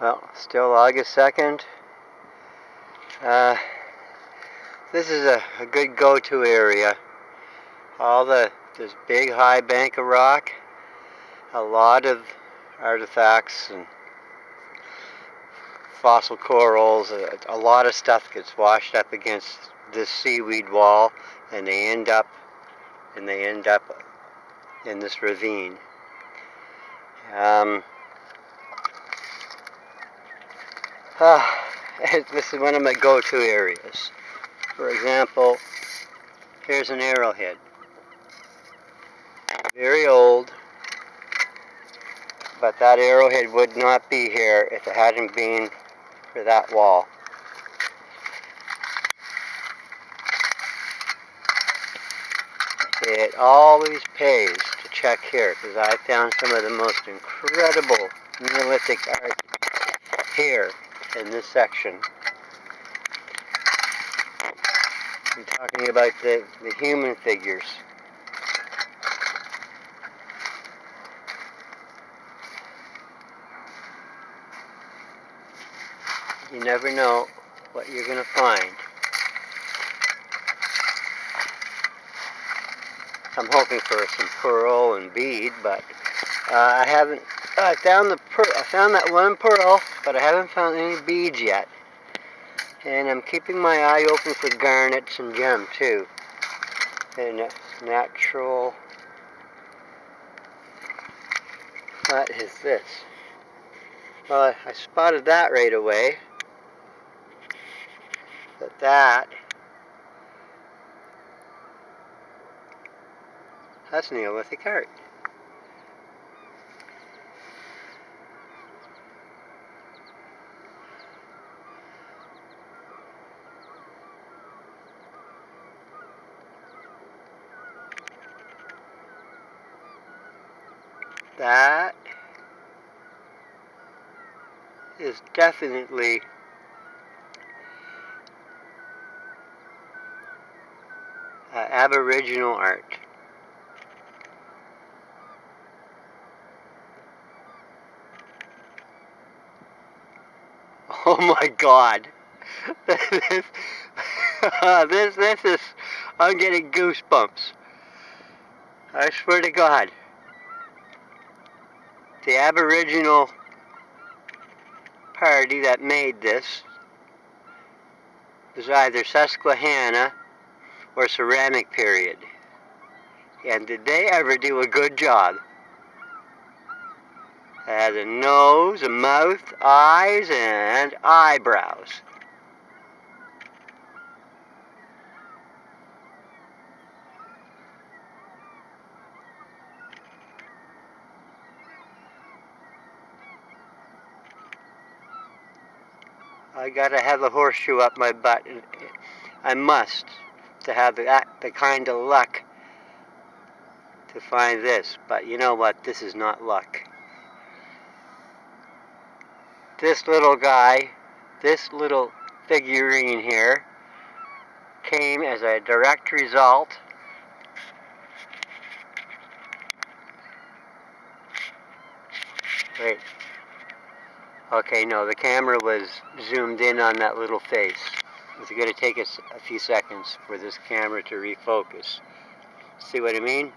Well, still August 2nd. This is a good go-to area. This big high bank of rock, a lot of artifacts and fossil corals, a lot of stuff gets washed up against this seaweed wall, and they end up in this ravine. This is one of my go-to areas. For example, here's an arrowhead. Very old, but that arrowhead would not be here if it hadn't been for that wall. It always pays to check here, because I found some of the most incredible Neolithic art here in this section. I'm talking about the human figures. You never know what you're going to find. I'm hoping for some pearl and bead, but I haven't. I found that one pearl, but I haven't found any beads yet. And I'm keeping my eye open for garnets and gem too. And natural. What is this? Well, I spotted that right away. But that's Neolithic art. That is definitely Aboriginal art. Oh my God! this is. I'm getting goosebumps. I swear to God. The Aboriginal party that made this was either Susquehanna or Ceramic period. And did they ever do a good job? It has a nose, a mouth, eyes, and eyebrows. I gotta have a horseshoe up my butt. I must, to have the kind of luck to find this. But you know what? This is not luck. This little guy, this little figurine here, came as a direct result Wait. Okay, no, the camera was zoomed in on that little face. It's going to take us a few seconds for this camera to refocus. See what I mean?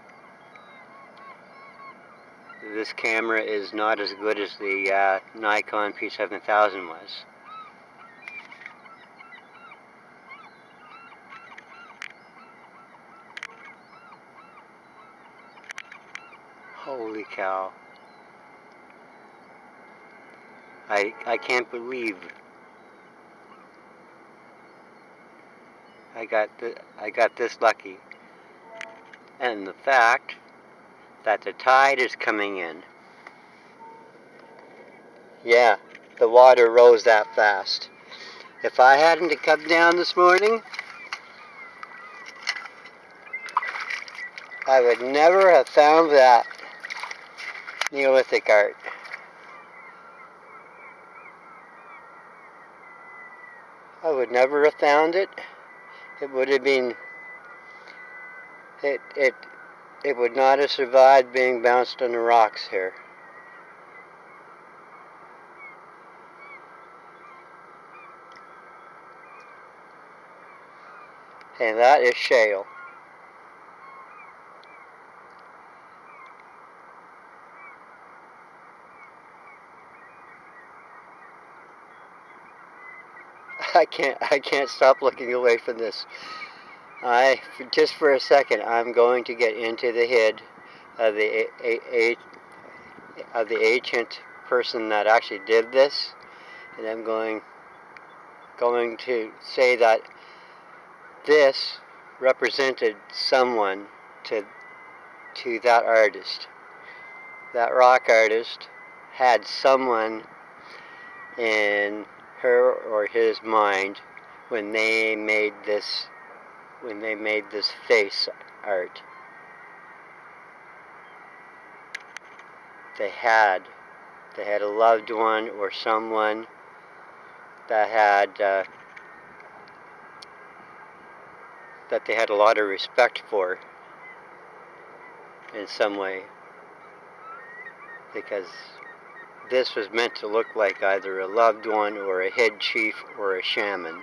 This camera is not as good as the Nikon P7000 was. Holy cow. I can't believe I got this lucky. And the fact that the tide is coming in. Yeah, the water rose that fast. If I hadn't come down this morning, I would never have found that Neolithic art. I would never have found it. It would have been, it would not have survived being bounced on the rocks here. And that is shale. I can't stop looking away from this. Just for a second, I'm going to get into the head of the ancient person that actually did this, and I'm going to say that this represented someone to that artist. That rock artist had someone in her or his mind when they made this face art. They had a loved one or someone that they had a lot of respect for in some way, because this was meant to look like either a loved one or a head chief or a shaman.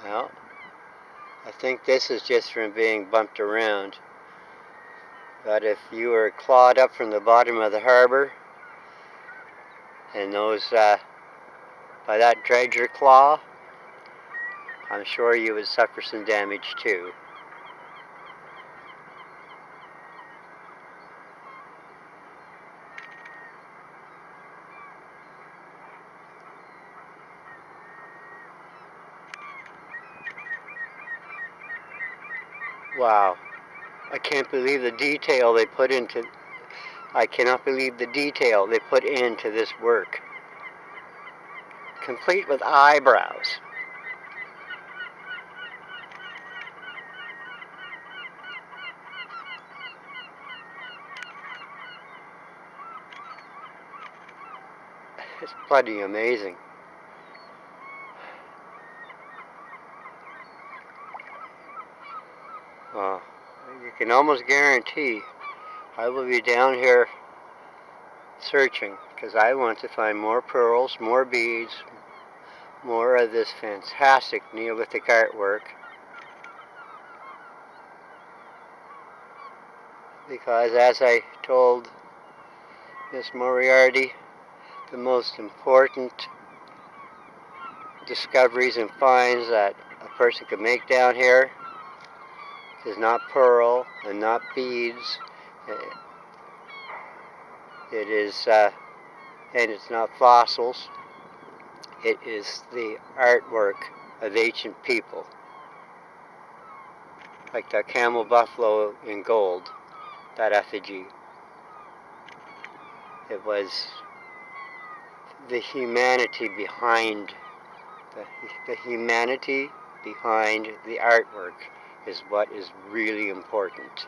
Well, I think this is just from being bumped around. But if you were clawed up from the bottom of the harbor, and by that dredger claw, I'm sure you would suffer some damage too. Wow. I can't believe the detail they put into I cannot believe the detail they put into this work. Complete with eyebrows. It's bloody amazing. You can almost guarantee I will be down here searching, because I want to find more pearls, more beads, more of this fantastic Neolithic artwork. Because as I told Miss Moriarty, the most important discoveries and finds that a person could make down here is not pearl and not beads. It is, and it's not fossils. It is the artwork of ancient people, like that camel buffalo in gold, that effigy. It was the humanity behind the humanity behind the artwork is what is really important.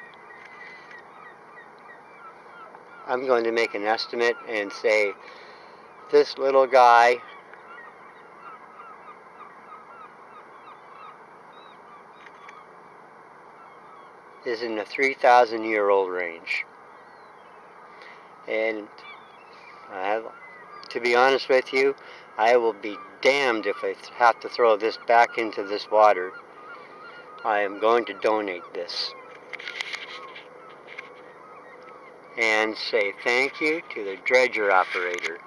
I'm going to make an estimate and say this little guy is in the 3,000-year-old range. And to be honest with you, I will be damned if I have to throw this back into this water. I am going to donate this. And say thank you to the dredger operator.